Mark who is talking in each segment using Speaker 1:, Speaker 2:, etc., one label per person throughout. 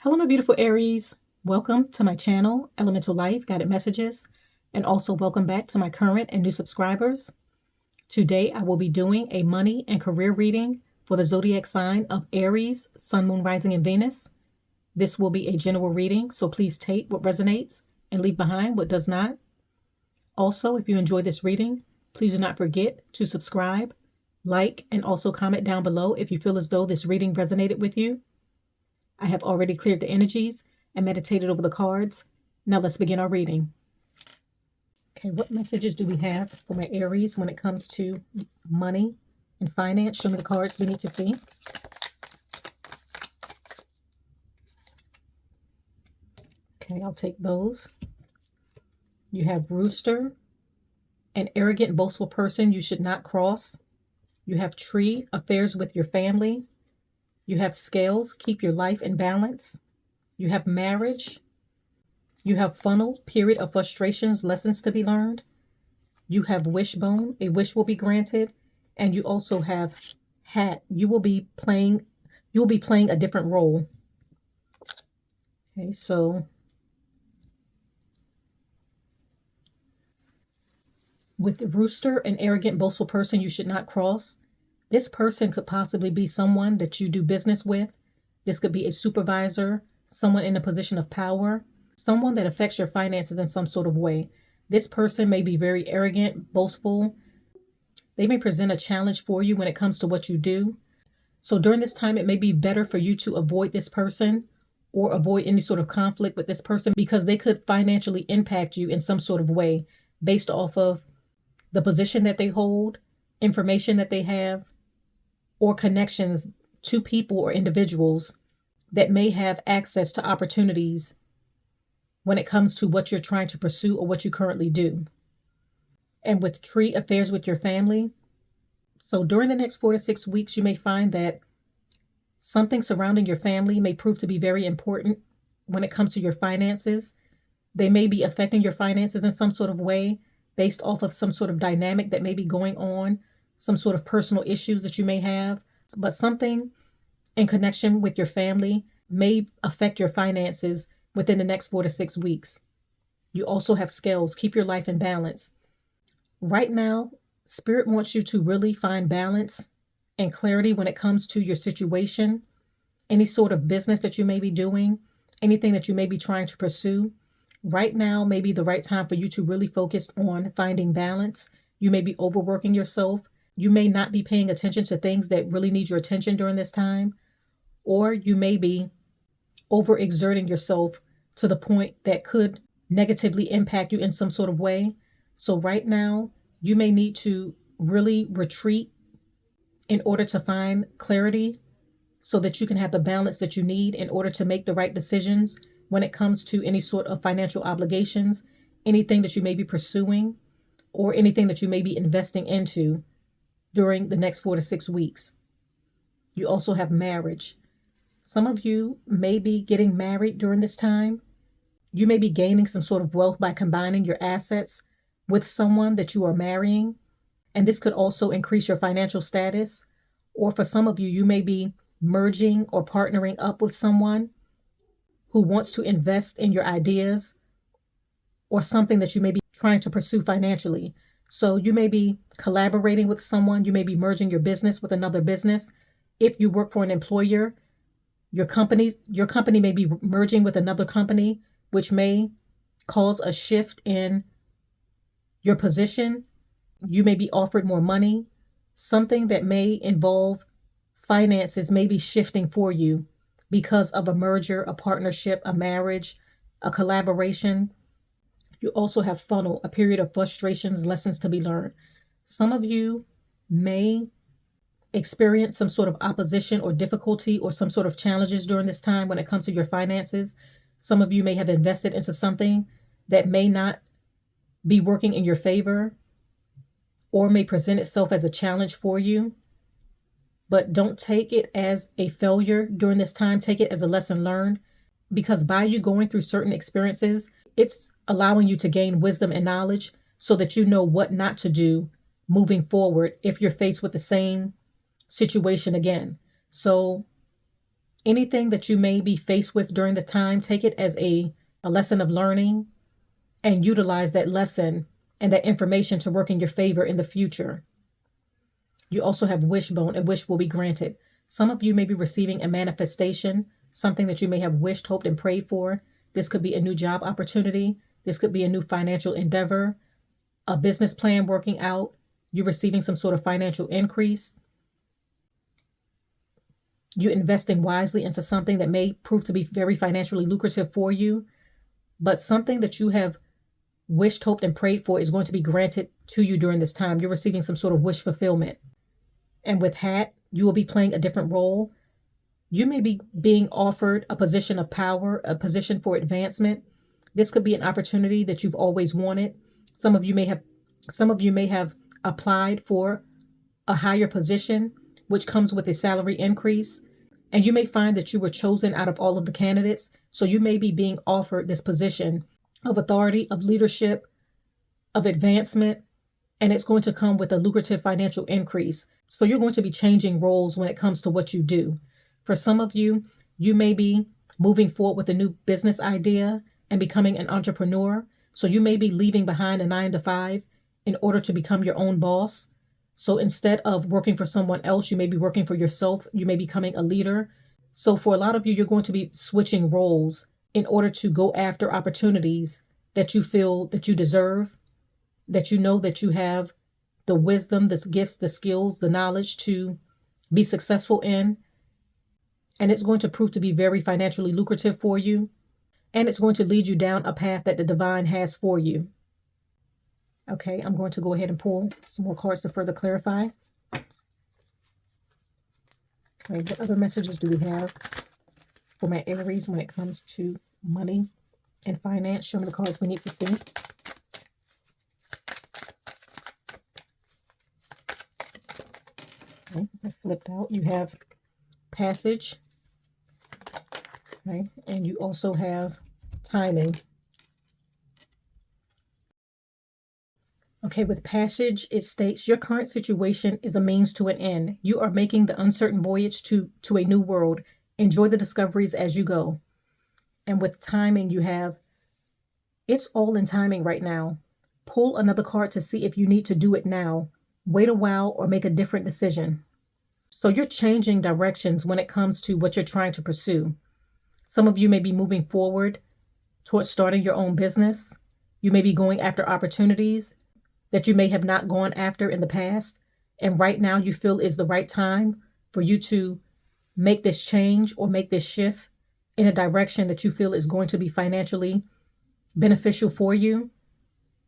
Speaker 1: Hello, my beautiful Aries. Welcome to my channel, EleMental Lyfe Guided Messages, and also welcome back to my current and new subscribers. Today, I will be doing a money and career reading for the zodiac sign of Aries, Sun, Moon, Rising, and Venus. This will be a general reading, so please take what resonates and leave behind what does not. Also, if you enjoy this reading, please do not forget to subscribe, like, and also comment down below if you feel as though this reading resonated with you. I have already cleared the energies and meditated over the cards. Now let's begin our reading. Okay, what messages do we have for my Aries when it comes to money and finance? Show me the cards we need to see. Okay, I'll take those. You have Rooster, an arrogant, boastful person you should not cross. You have Tree, affairs with your family. You have Scales, keep your life in balance. You have Marriage. You have Funnel, period of frustrations, lessons to be learned. You have Wishbone, a wish will be granted. And you also have Hat, you will be playing a different role. Okay, so with Rooster, an arrogant, boastful person you should not cross. This person could possibly be someone that you do business with. This could be a supervisor, someone in a position of power, someone that affects your finances in some sort of way. This person may be very arrogant, boastful. They may present a challenge for you when it comes to what you do. So during this time, it may be better for you to avoid this person or avoid any sort of conflict with this person because they could financially impact you in some sort of way based off of the position that they hold, information that they have, or connections to people or individuals that may have access to opportunities when it comes to what you're trying to pursue or what you currently do. And with Tree, affairs with your family. So during the next 4 to 6 weeks, you may find that something surrounding your family may prove to be very important when it comes to your finances. They may be affecting your finances in some sort of way based off of some sort of dynamic that may be going on, some sort of personal issues that you may have, but something in connection with your family may affect your finances within the next 4 to 6 weeks. You also have Scales, keep your life in balance. Right now, Spirit wants you to really find balance and clarity when it comes to your situation, any sort of business that you may be doing, anything that you may be trying to pursue. Right now may be the right time for you to really focus on finding balance. You may be overworking yourself. You may not be paying attention to things that really need your attention during this time, or you may be overexerting yourself to the point that could negatively impact you in some sort of way. So right now, you may need to really retreat in order to find clarity so that you can have the balance that you need in order to make the right decisions when it comes to any sort of financial obligations, anything that you may be pursuing, or anything that you may be investing into during the next 4 to 6 weeks. You also have Marriage. Some of you may be getting married during this time. You may be gaining some sort of wealth by combining your assets with someone that you are marrying. And this could also increase your financial status. Or for some of you, you may be merging or partnering up with someone who wants to invest in your ideas or something that you may be trying to pursue financially. So you may be collaborating with someone. You may be merging your business with another business. If you work for an employer, your company may be merging with another company, which may cause a shift in your position. You may be offered more money. Something that may involve finances may be shifting for you because of a merger, a partnership, a marriage, a collaboration. You also have Funnel, a period of frustrations, lessons to be learned. Some of you may experience some sort of opposition or difficulty or some sort of challenges during this time when it comes to your finances. Some of you may have invested into something that may not be working in your favor or may present itself as a challenge for you. But don't take it as a failure during this time. Take it as a lesson learned, because by you going through certain experiences, it's allowing you to gain wisdom and knowledge so that you know what not to do moving forward if you're faced with the same situation again. So Anything that you may be faced with during the time, take it as a lesson of learning and utilize that lesson and that information to work in your favor in the future. You also have wishbone. A wish will be granted. Some of you may be receiving a manifestation, something that you may have wished, hoped, and prayed for. This could be a new job opportunity. This could be a new financial endeavor, a business plan working out. You're receiving some sort of financial increase. You're investing wisely into something that may prove to be very financially lucrative for you, but something that you have wished, hoped, and prayed for is going to be granted to you during this time. You're receiving some sort of wish fulfillment. And with hat, you will be playing a different role. You may be being offered a position of power, a position for advancement. This could be an opportunity that you've always wanted. Some of you may have applied for a higher position, which comes with a salary increase. And you may find that you were chosen out of all of the candidates. So you may be being offered this position of authority, of leadership, of advancement, and it's going to come with a lucrative financial increase. So you're going to be changing roles when it comes to what you do. For some of you, you may be moving forward with a new business idea and becoming an entrepreneur. So you may be leaving behind a 9-to-5 in order to become your own boss. So instead of working for someone else, you may be working for yourself. You may be becoming a leader. So for a lot of you, you're going to be switching roles in order to go after opportunities that you feel that you deserve, that you know that you have the wisdom, the gifts, the skills, the knowledge to be successful in. And it's going to prove to be very financially lucrative for you. And it's going to lead you down a path that the divine has for you. Okay, I'm going to go ahead and pull some more cards to further clarify. Okay, what other messages do we have for my Aries when it comes to money and finance? Show me the cards we need to see. Okay, I flipped out. You have passage. Okay, and you also have timing. Okay, with passage, it states your current situation is a means to an end. You are making the uncertain voyage to a new world. Enjoy the discoveries as you go. And with timing, you have, it's all in timing right now. Pull another card to see if you need to do it now. Wait a while or make a different decision. So you're changing directions when it comes to what you're trying to pursue. Some of you may be moving forward towards starting your own business. You may be going after opportunities that you may have not gone after in the past. And right now you feel is the right time for you to make this change or make this shift in a direction that you feel is going to be financially beneficial for you.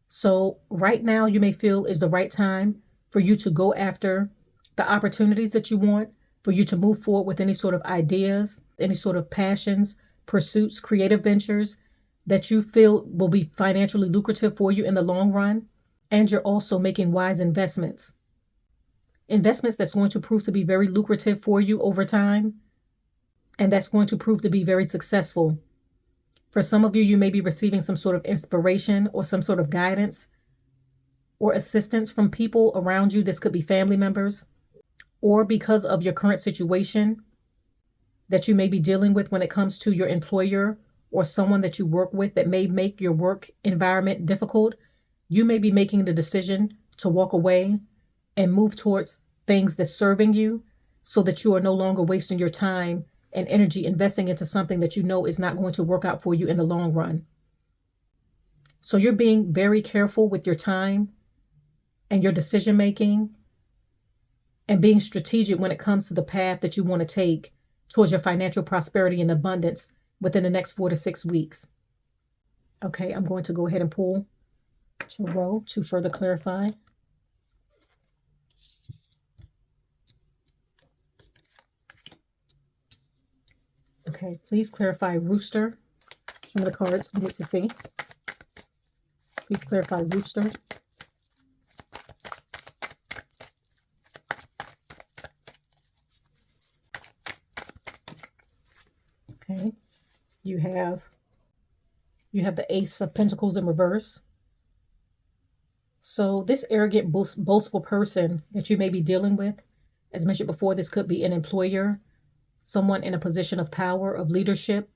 Speaker 1: So right now you may feel is the right time for you to go after the opportunities that you want, for you to move forward with any sort of ideas, any sort of passions, pursuits, creative ventures that you feel will be financially lucrative for you in the long run. And you're also making wise investments. Investments that's going to prove to be very lucrative for you over time. And that's going to prove to be very successful. For some of you, you may be receiving some sort of inspiration or some sort of guidance or assistance from people around you. This could be family members, or because of your current situation that you may be dealing with when it comes to your employer or someone that you work with that may make your work environment difficult. You may be making the decision to walk away and move towards things that's serving you so that you are no longer wasting your time and energy investing into something that you know is not going to work out for you in the long run. So you're being very careful with your time and your decision making and being strategic when it comes to the path that you want to take towards your financial prosperity and abundance within the next 4 to 6 weeks. Okay, I'm going to go ahead and pull tarot to further clarify. Okay, please clarify rooster. Some of the cards we need to see. Please clarify rooster. Okay, you have the Ace of Pentacles in reverse. So this arrogant, boastful person that you may be dealing with, as mentioned before, this could be an employer, someone in a position of power, of leadership.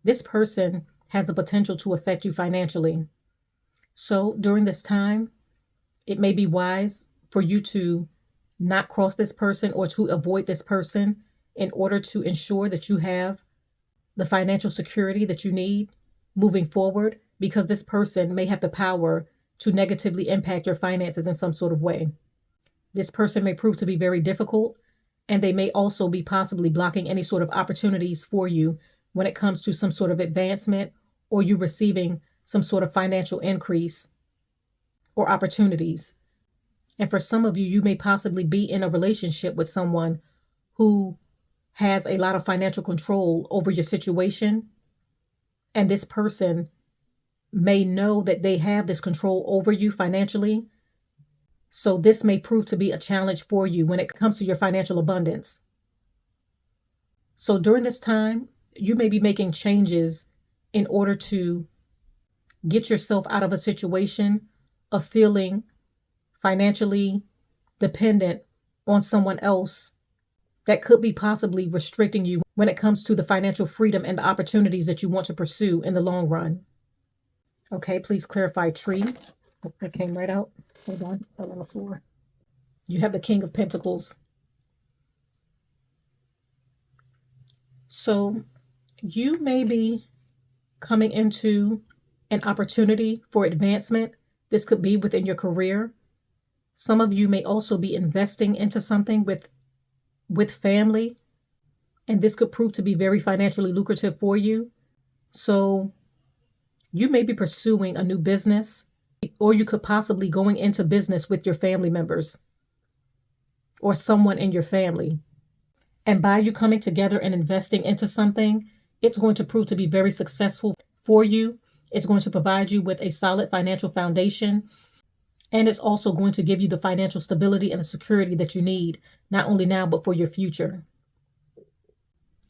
Speaker 1: This person has the potential to affect you financially. So during this time, it may be wise for you to not cross this person or to avoid this person in order to ensure that you have the financial security that you need moving forward, because this person may have the power to negatively impact your finances in some sort of way. This person may prove to be very difficult, and they may also be possibly blocking any sort of opportunities for you when it comes to some sort of advancement or you receiving some sort of financial increase or opportunities. And for some of you, you may possibly be in a relationship with someone who has a lot of financial control over your situation. And this person may know that they have this control over you financially. So this may prove to be a challenge for you when it comes to your financial abundance. So during this time, you may be making changes in order to get yourself out of a situation of feeling financially dependent on someone else that could be possibly restricting you when it comes to the financial freedom and the opportunities that you want to pursue in the long run. Okay, please clarify tree. That came right out. Hold on, fell on the floor. You have the King of Pentacles. So you may be coming into an opportunity for advancement. This could be within your career. Some of you may also be investing into something with family, and this could prove to be very financially lucrative for you. So you may be pursuing a new business, or you could possibly going into business with your family members or someone in your family. And by you coming together and investing into something, it's going to prove to be very successful for you. It's going to provide you with a solid financial foundation. And it's also going to give you the financial stability and the security that you need, not only now, but for your future.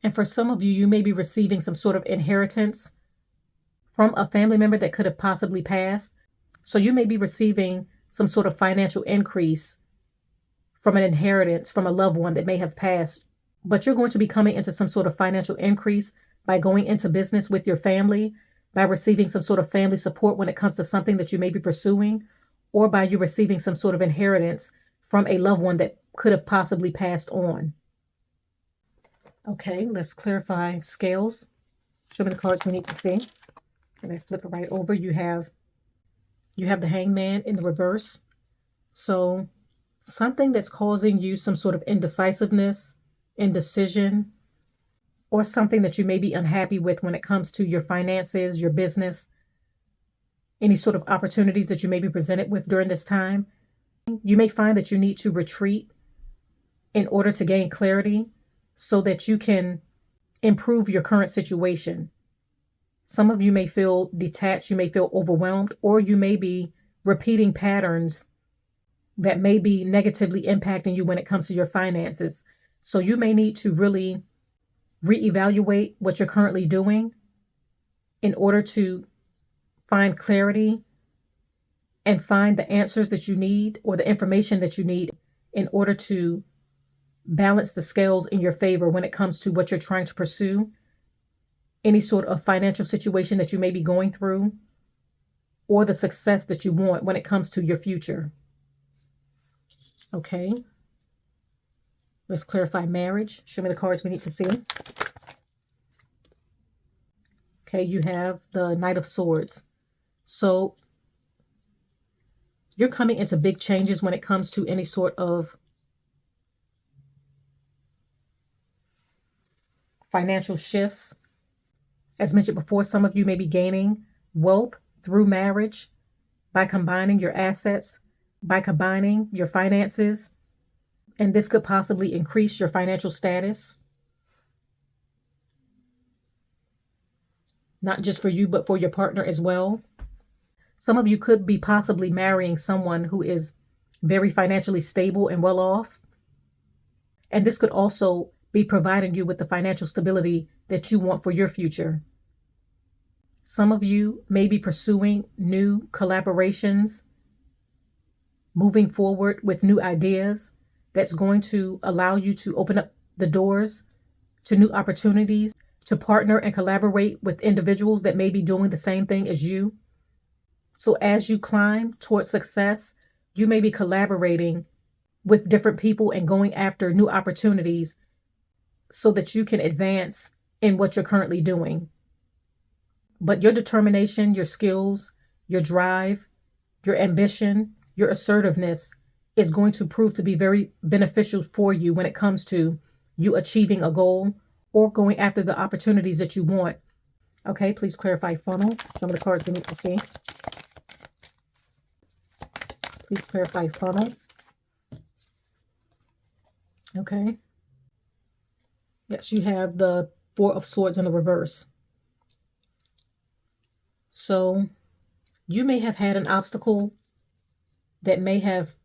Speaker 1: And for some of you, you may be receiving some sort of inheritance from a family member that could have possibly passed. So you may be receiving some sort of financial increase from an inheritance from a loved one that may have passed. But you're going to be coming into some sort of financial increase by going into business with your family, by receiving some sort of family support when it comes to something that you may be pursuing, or by you receiving some sort of inheritance from a loved one that could have possibly passed on. Okay, let's clarify scales. Show me the cards we need to see. And I flip it right over. You have the Hangman in the reverse. So something that's causing you some sort of indecisiveness, indecision, or something that you may be unhappy with when it comes to your finances, your business, any sort of opportunities that you may be presented with during this time. You may find that you need to retreat in order to gain clarity so that you can improve your current situation. Some of you may feel detached, you may feel overwhelmed, or you may be repeating patterns that may be negatively impacting you when it comes to your finances. So you may need to really reevaluate what you're currently doing in order to find clarity and find the answers that you need or the information that you need in order to balance the scales in your favor when it comes to what you're trying to pursue, any sort of financial situation that you may be going through, or the success that you want when it comes to your future. Okay. Let's clarify marriage. Show me the cards we need to see. Okay, you have the Knight of Swords. So you're coming into big changes when it comes to any sort of financial shifts. As mentioned before, some of you may be gaining wealth through marriage by combining your assets, by combining your finances, and this could possibly increase your financial status. Not just for you, but for your partner as well. Some of you could be possibly marrying someone who is very financially stable and well off. And this could also be providing you with the financial stability that you want for your future. Some of you may be pursuing new collaborations, moving forward with new ideas that's going to allow you to open up the doors to new opportunities, to partner and collaborate with individuals that may be doing the same thing as you. So as you climb towards success, you may be collaborating with different people and going after new opportunities so that you can advance in what you're currently doing. But your determination, your skills, your drive, your ambition, your assertiveness is going to prove to be very beneficial for you when it comes to you achieving a goal or going after the opportunities that you want. Okay, please clarify funnel. Some of the cards we need to see. Please clarify funnel. Okay. Yes, you have the Four of Swords in the reverse. So you may have had an obstacle that may have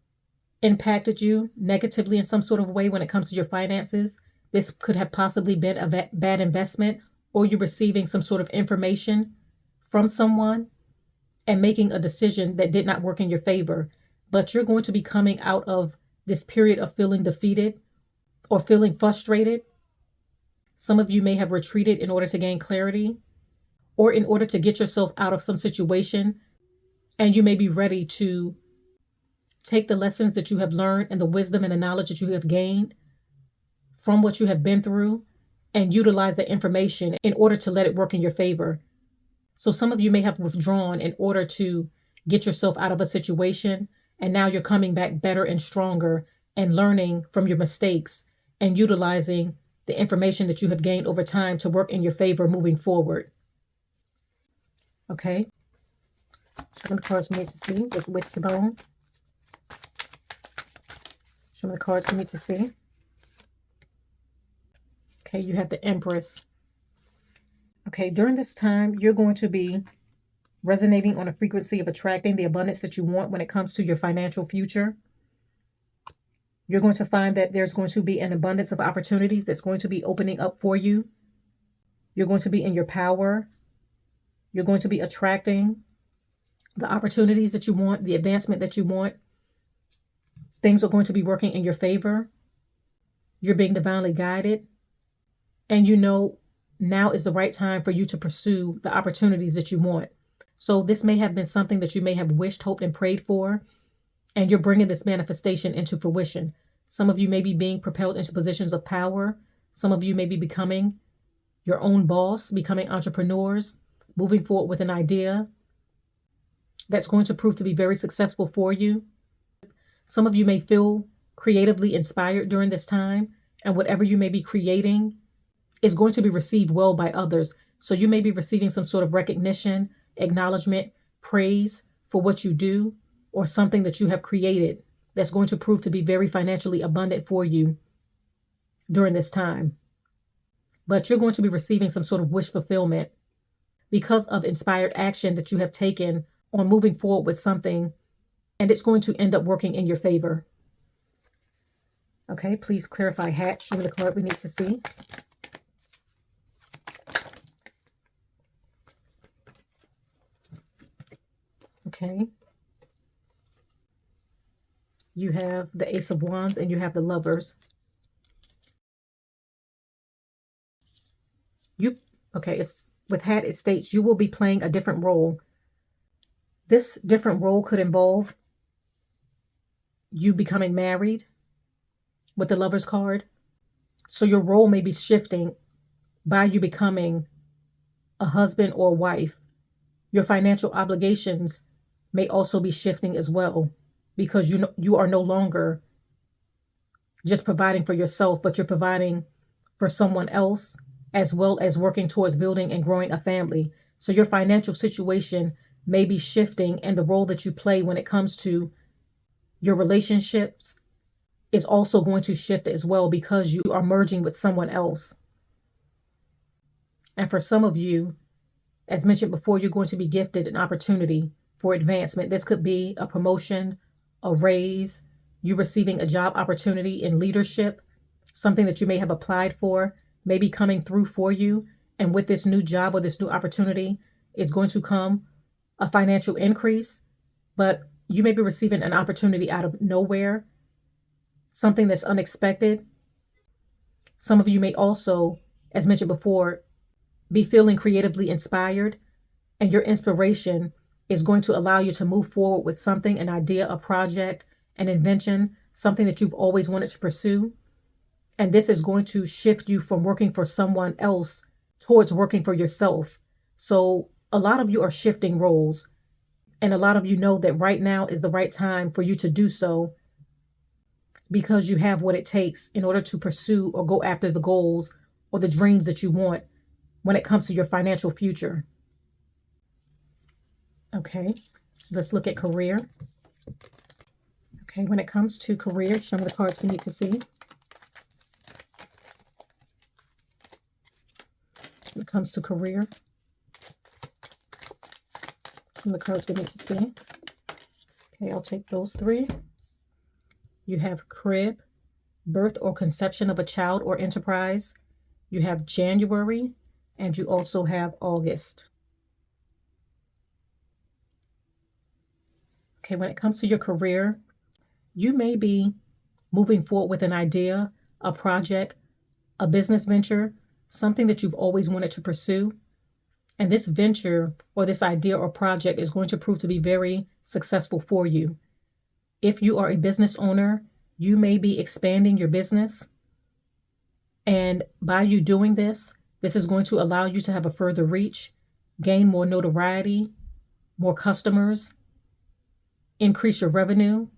Speaker 1: impacted you negatively in some sort of way when it comes to your finances. This could have possibly been a bad investment, or you're receiving some sort of information from someone and making a decision that did not work in your favor. But you're going to be coming out of this period of feeling defeated or feeling frustrated. Some of you may have retreated in order to gain clarity or in order to get yourself out of some situation, and you may be ready to take the lessons that you have learned and the wisdom and the knowledge that you have gained from what you have been through and utilize the information in order to let it work in your favor. So some of you may have withdrawn in order to get yourself out of a situation, and now you're coming back better and stronger and learning from your mistakes and utilizing the information that you have gained over time to work in your favor moving forward. Okay. Show me the cards we need to see with Witch Bone. Show me the cards we need to see. Okay, you have the Empress. Okay, during this time, you're going to be resonating on a frequency of attracting the abundance that you want when it comes to your financial future. You're going to find that there's going to be an abundance of opportunities that's going to be opening up for you. You're going to be in your power. You're going to be attracting the opportunities that you want, the advancement that you want. Things are going to be working in your favor. You're being divinely guided. And you know now is the right time for you to pursue the opportunities that you want. So this may have been something that you may have wished, hoped, and prayed for, and you're bringing this manifestation into fruition. Some of you may be being propelled into positions of power. Some of you may be becoming your own boss, becoming entrepreneurs, moving forward with an idea that's going to prove to be very successful for you. Some of you may feel creatively inspired during this time, and whatever you may be creating is going to be received well by others. So you may be receiving some sort of recognition, acknowledgement, praise for what you do, or something that you have created that's going to prove to be very financially abundant for you during this time. But you're going to be receiving some sort of wish fulfillment because of inspired action that you have taken on moving forward with something, and it's going to end up working in your favor. Okay, please clarify Hat. Show me the card we need to see. Okay. You have the Ace of Wands and you have the Lovers. It's with Hat, it states you will be playing a different role. This different role could involve you becoming married with the Lovers card. So your role may be shifting by you becoming a husband or wife. Your financial obligations may also be shifting as well, because you are no longer just providing for yourself, but you're providing for someone else, as well as working towards building and growing a family. So your financial situation may be shifting, and the role that you play when it comes to your relationships is also going to shift as well, because you are merging with someone else. And for some of you, as mentioned before, you're going to be gifted an opportunity for advancement. This could be a promotion, a raise, you receiving a job opportunity in leadership, something that you may have applied for, may be coming through for you. And with this new job or this new opportunity, is going to come a financial increase, but you may be receiving an opportunity out of nowhere, something that's unexpected. Some of you may also as mentioned before, be feeling creatively inspired, and your inspiration is going to allow you to move forward with something, an idea, a project, an invention, something that you've always wanted to pursue. And this is going to shift you from working for someone else towards working for yourself. So a lot of you are shifting roles, and a lot of you know that right now is the right time for you to do so, because you have what it takes in order to pursue or go after the goals or the dreams that you want when it comes to your financial future. Okay, let's look at career. Okay, when it comes to career, some of the cards we need to see. When it comes to career, some of the cards we need to see. Okay, I'll take those three. You have crib, birth or conception of a child or enterprise. You have January, and you also have August. Okay, when it comes to your career, you may be moving forward with an idea, a project, a business venture, something that you've always wanted to pursue. And this venture or this idea or project is going to prove to be very successful for you. If you are a business owner, you may be expanding your business. And by you doing this, this is going to allow you to have a further reach, gain more notoriety, more customers, increase your revenue,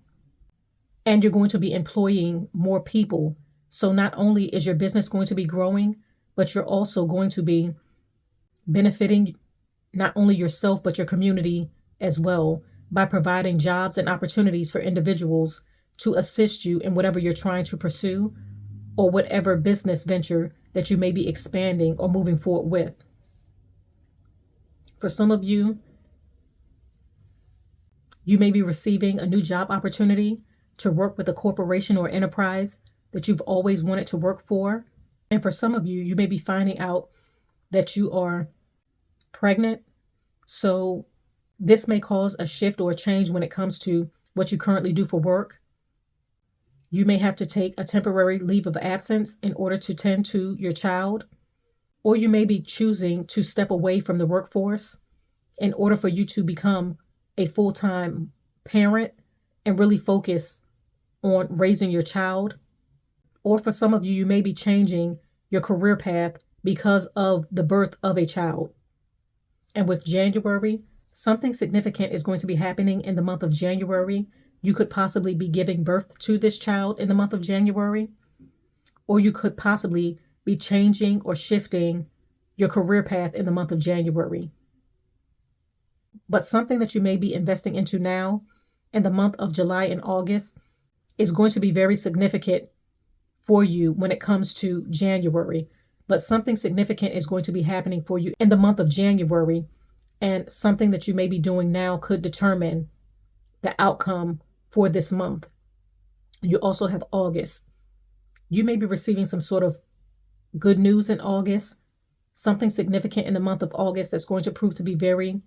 Speaker 1: and you're going to be employing more people. So not only is your business going to be growing, but you're also going to be benefiting not only yourself, but your community as well, by providing jobs and opportunities for individuals to assist you in whatever you're trying to pursue or whatever business venture that you may be expanding or moving forward with. For some of you, you may be receiving a new job opportunity to work with a corporation or enterprise that you've always wanted to work for. And for some of you, you may be finding out that you are pregnant. So this may cause a shift or a change when it comes to what you currently do for work. You may have to take a temporary leave of absence in order to tend to your child, or you may be choosing to step away from the workforce in order for you to become a full-time parent and really focus on raising your child. Or for some of you, you may be changing your career path because of the birth of a child. And with January, something significant is going to be happening in the month of January. You could possibly be giving birth to this child in the month of January, or you could possibly be changing or shifting your career path in the month of January. But something that you may be investing into now in the month of July and August is going to be very significant for you when it comes to January. But something significant is going to be happening for you in the month of January, and something that you may be doing now could determine the outcome for this month. You also have August. You may be receiving some sort of good news in August, something significant in the month of August that's going to prove to be very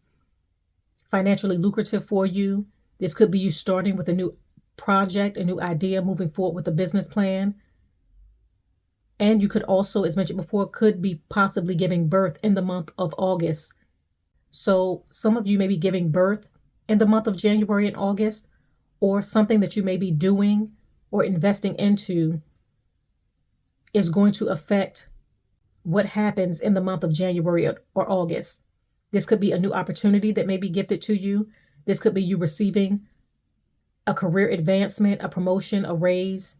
Speaker 1: financially lucrative for you. This could be you starting with a new project, a new idea, moving forward with a business plan. And you could also, as mentioned before, could be possibly giving birth in the month of August. So some of you may be giving birth in the month of January and August, or something that you may be doing or investing into is going to affect what happens in the month of January or August. This could be a new opportunity that may be gifted to you. This could be you receiving a career advancement, a promotion, a raise,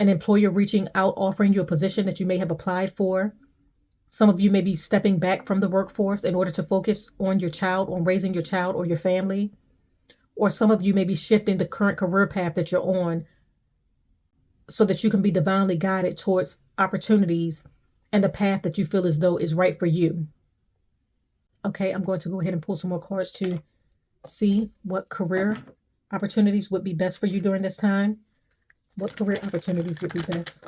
Speaker 1: an employer reaching out, offering you a position that you may have applied for. Some of you may be stepping back from the workforce in order to focus on your child, on raising your child or your family. Or some of you may be shifting the current career path that you're on so that you can be divinely guided towards opportunities and the path that you feel as though is right for you. Okay, I'm going to go ahead and pull some more cards to see what career opportunities would be best for you during this time. What career opportunities would be best,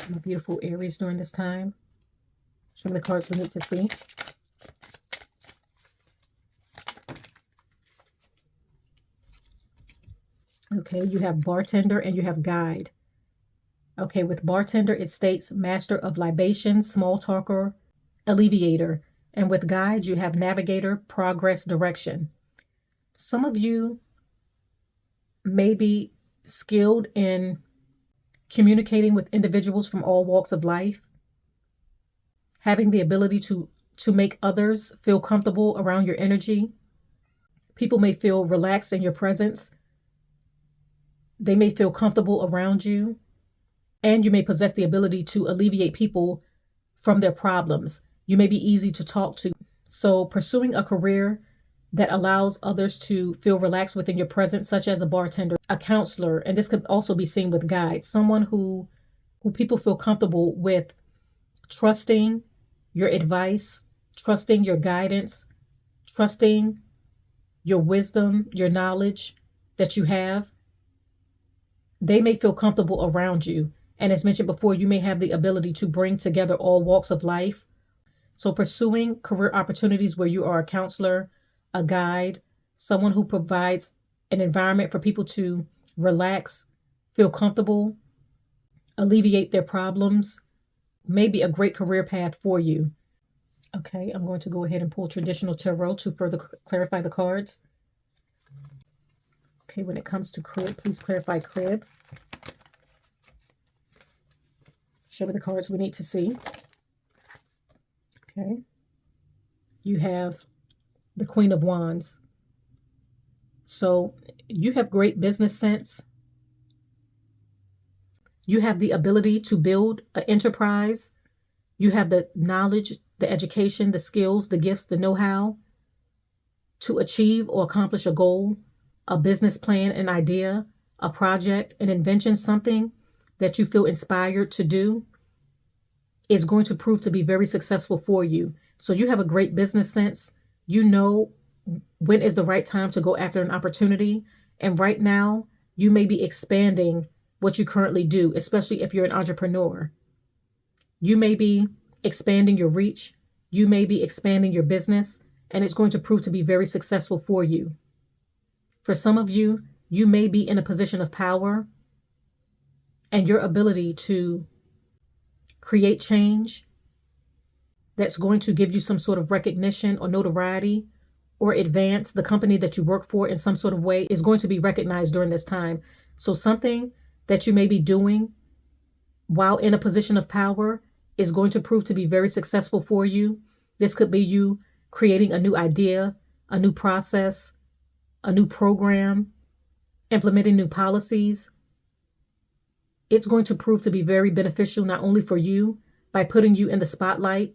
Speaker 1: my beautiful Aries, during this time? Some of the cards we need to see. Okay, you have bartender and you have guide. Okay, with bartender, it states master of libations, small talker, alleviator. And with guide, you have navigator, progress, direction. Some of you may be skilled in communicating with individuals from all walks of life, having the ability to make others feel comfortable around your energy. People may feel relaxed in your presence. They may feel comfortable around you. And you may possess the ability to alleviate people from their problems. You may be easy to talk to. So pursuing a career that allows others to feel relaxed within your presence, such as a bartender, a counselor, and this could also be seen with guides, someone who people feel comfortable with trusting your advice, trusting your guidance, trusting your wisdom, your knowledge that you have. They may feel comfortable around you. And as mentioned before, you may have the ability to bring together all walks of life. So pursuing career opportunities where you are a counselor, a guide, someone who provides an environment for people to relax, feel comfortable, alleviate their problems, may be a great career path for you. Okay, I'm going to go ahead and pull traditional tarot to further clarify the cards. Okay, when it comes to crib, please clarify crib. Show me the cards we need to see. Okay. You have the Queen of Wands. So you have great business sense. You have the ability to build an enterprise. You have the knowledge, the education, the skills, the gifts, the know-how to achieve or accomplish a goal, a business plan, an idea, a project, an invention, something that you feel inspired to do is going to prove to be very successful for you. So you have a great business sense. You know when is the right time to go after an opportunity. And right now, you may be expanding what you currently do, especially if you're an entrepreneur. You may be expanding your reach. You may be expanding your business, and it's going to prove to be very successful for you. For some of you, you may be in a position of power, and your ability to create change that's going to give you some sort of recognition or notoriety or advance the company that you work for in some sort of way is going to be recognized during this time. So something that you may be doing while in a position of power is going to prove to be very successful for you. This could be you creating a new idea, a new process, a new program, implementing new policies. It's going to prove to be very beneficial not only for you by putting you in the spotlight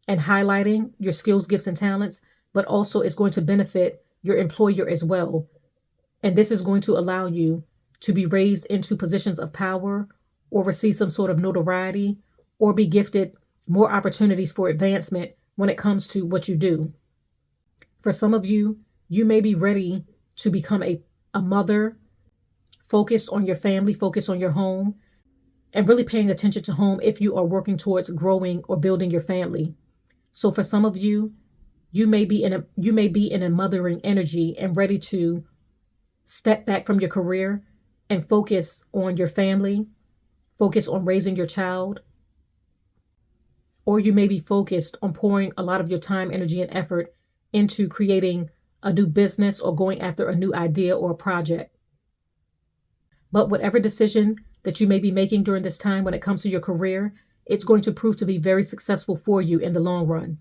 Speaker 1: and highlighting your skills, gifts, and talents, but also it's going to benefit your employer as well. And this is going to allow you to be raised into positions of power or receive some sort of notoriety or be gifted more opportunities for advancement when it comes to what you do. For some of you, you may be ready to become a mother, focus on your family, focus on your home, and really paying attention to home if you are working towards growing or building your family. So for some of you, you may be in a mothering energy and ready to step back from your career and focus on your family, focus on raising your child. Or you may be focused on pouring a lot of your time, energy, and effort into creating a new business or going after a new idea or a project. But whatever decision that you may be making during this time when it comes to your career, it's going to prove to be very successful for you in the long run.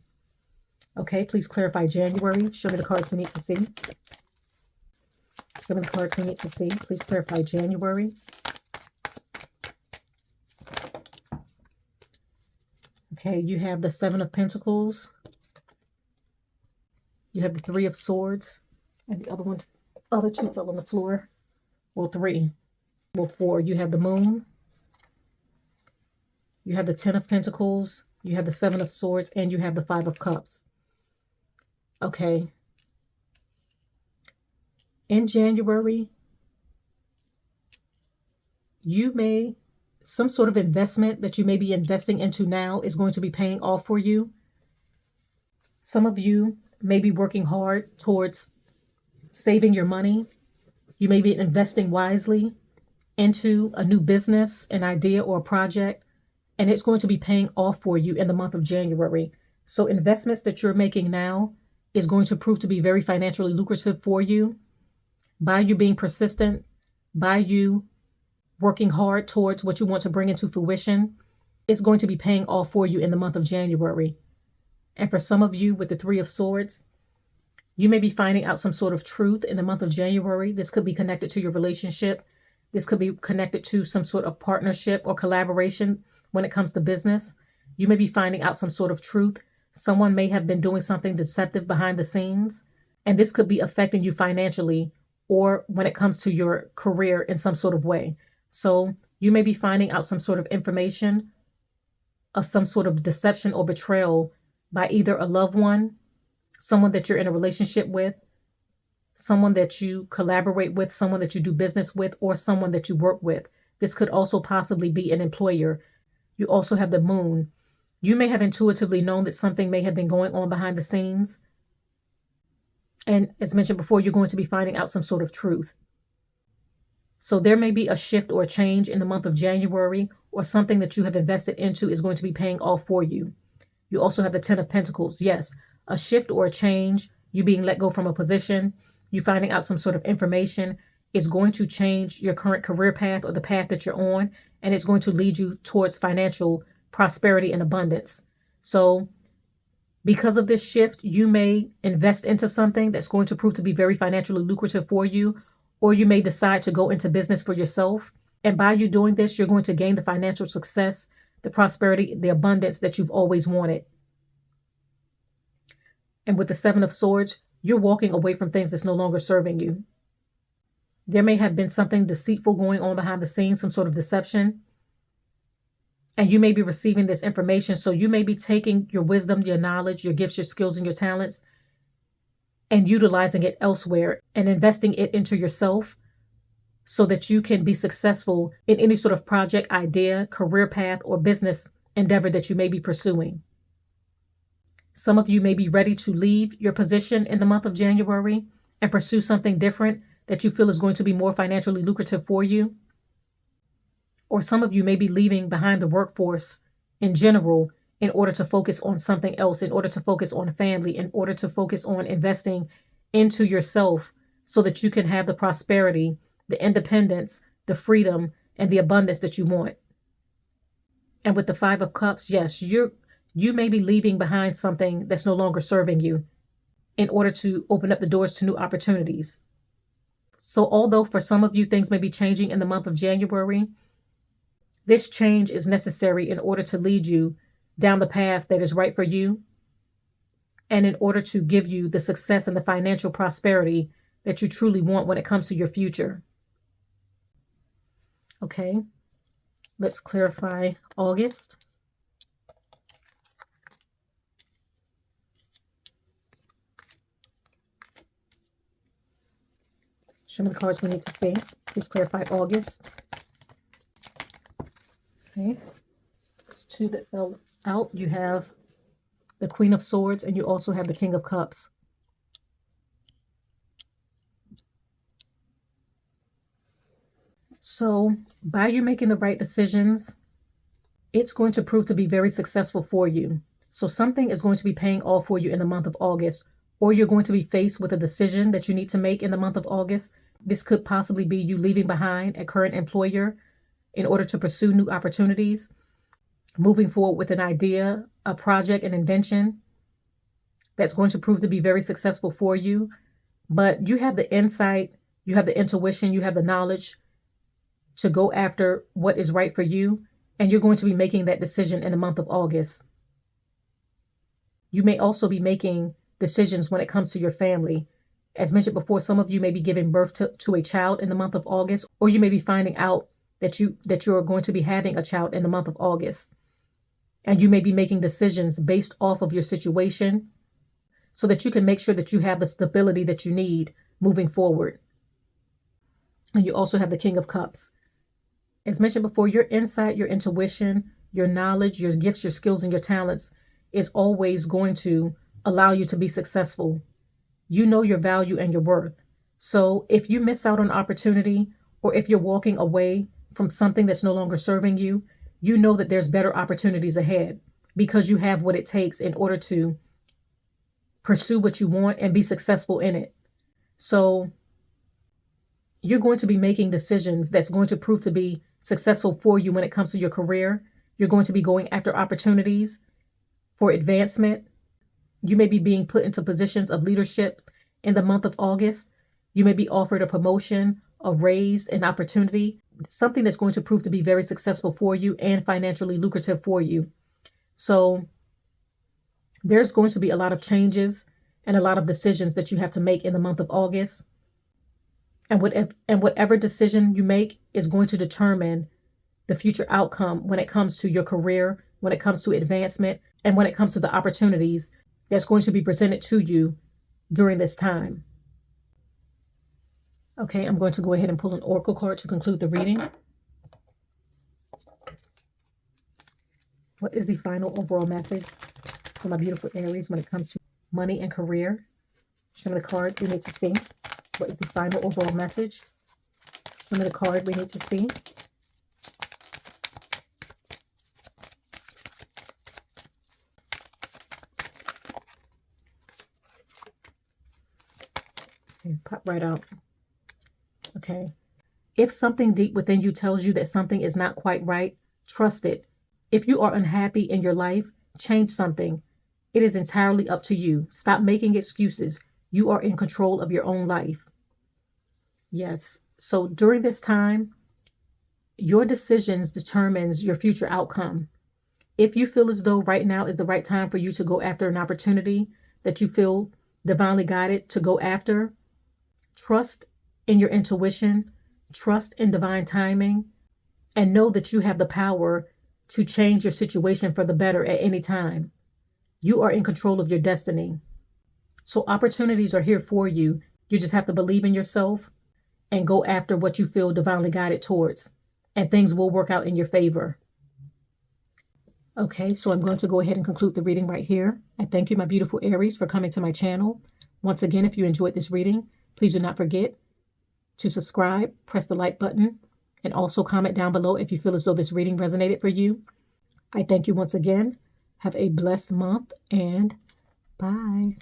Speaker 1: Okay, please clarify January. Show me the cards we need to see. Show me the cards we need to see. Please clarify January. Okay, you have the Seven of Pentacles. You have the Three of Swords. And the other two fell on the floor. Well, three. Well, four. You have the Moon. You have the Ten of Pentacles. You have the Seven of Swords. And you have the Five of Cups. Okay. In January, some sort of investment that you may be investing into now is going to be paying off for you. Some of you may be working hard towards saving your money. You may be investing wisely into a new business, an idea, or a project, and it's going to be paying off for you in the month of January. So investments that you're making now is going to prove to be very financially lucrative for you by you being persistent, by you working hard towards what you want to bring into fruition. It's going to be paying off for you in the month of January. And for some of you with the Three of Swords, you may be finding out some sort of truth in the month of January. This could be connected to your relationship. This could be connected to some sort of partnership or collaboration when it comes to business. You may be finding out some sort of truth. Someone may have been doing something deceptive behind the scenes, and this could be affecting you financially or when it comes to your career in some sort of way. So you may be finding out some sort of information of some sort of deception or betrayal by either a loved one, someone that you're in a relationship with, someone that you collaborate with, someone that you do business with, or someone that you work with. This could also possibly be an employer. You also have the Moon. You may have intuitively known that something may have been going on behind the scenes. And as mentioned before, you're going to be finding out some sort of truth. So there may be a shift or a change in the month of January, or something that you have invested into is going to be paying off for you. You also have the Ten of Pentacles. Yes, a shift or a change, you being let go from a position, you finding out some sort of information is going to change your current career path or the path that you're on, and it's going to lead you towards financial prosperity and abundance. So because of this shift, you may invest into something that's going to prove to be very financially lucrative for you, or you may decide to go into business for yourself. And by you doing this, you're going to gain the financial success, the prosperity, the abundance that you've always wanted. And with the Seven of Swords, you're walking away from things that's no longer serving you. There may have been something deceitful going on behind the scenes, some sort of deception. And you may be receiving this information. So you may be taking your wisdom, your knowledge, your gifts, your skills, and your talents and utilizing it elsewhere and investing it into yourself so that you can be successful in any sort of project, idea, career path, or business endeavor that you may be pursuing. Some of you may be ready to leave your position in the month of January and pursue something different that you feel is going to be more financially lucrative for you. Or some of you may be leaving behind the workforce in general in order to focus on something else, in order to focus on family, in order to focus on investing into yourself so that you can have the prosperity, the independence, the freedom, and the abundance that you want. And with the Five of Cups, yes, you may be leaving behind something that's no longer serving you in order to open up the doors to new opportunities. So although for some of you things may be changing in the month of January, this change is necessary in order to lead you down the path that is right for you and in order to give you the success and the financial prosperity that you truly want when it comes to your future. Okay, let's clarify August. Show me the cards we need to see. Please clarify August. Okay, there's two that fell out. You have the Queen of Swords and you also have the King of Cups. So by you making the right decisions, it's going to prove to be very successful for you. So something is going to be paying off for you in the month of August, or you're going to be faced with a decision that you need to make in the month of August. This could possibly be you leaving behind a current employer in order to pursue new opportunities, moving forward with an idea, a project, an invention that's going to prove to be very successful for you. But you have the insight, you have the intuition, you have the knowledge to go after what is right for you. And you're going to be making that decision in the month of August. You may also be making decisions when it comes to your family. As mentioned before, some of you may be giving birth to a child in the month of August, or you may be finding out that you're going to be having a child in the month of August. And you may be making decisions based off of your situation so that you can make sure that you have the stability that you need moving forward. And you also have the King of Cups. As mentioned before, your insight, your intuition, your knowledge, your gifts, your skills, and your talents is always going to allow you to be successful. You know your value and your worth. So if you miss out on opportunity, or if you're walking away from something that's no longer serving you, you know that there's better opportunities ahead because you have what it takes in order to pursue what you want and be successful in it. So you're going to be making decisions that's going to prove to be successful for you when it comes to your career. You're going to be going after opportunities for advancement. You may be being put into positions of leadership in the month of August. You may be offered a promotion, a raise, an opportunity, something that's going to prove to be very successful for you and financially lucrative for you. So there's going to be a lot of changes and a lot of decisions that you have to make in the month of August. And whatever decision you make is going to determine the future outcome when it comes to your career, when it comes to advancement, and when it comes to the opportunities that's going to be presented to you during this time. Okay, I'm going to go ahead and pull an oracle card to conclude the reading. What is the final overall message for my beautiful Aries when it comes to money and career? Show me the card we need to see. What is the final overall message? Show me the card we need to see. Okay, pop right out. Okay. If something deep within you tells you that something is not quite right, trust it. If you are unhappy in your life, change something. It is entirely up to you. Stop making excuses. You are in control of your own life. Yes. So during this time, your decisions determines your future outcome. If you feel as though right now is the right time for you to go after an opportunity that you feel divinely guided to go after, trust in your intuition, trust in divine timing, and know that you have the power to change your situation for the better at any time. You are in control of your destiny. So opportunities are here for you. You just have to believe in yourself and go after what you feel divinely guided towards, and things will work out in your favor. Okay, so I'm going to go ahead and conclude the reading right here. I thank you, my beautiful Aries, for coming to my channel. Once again, if you enjoyed this reading, please do not forget to subscribe, press the like button, and also comment down below if you feel as though this reading resonated for you. I thank you once again. Have a blessed month, and bye.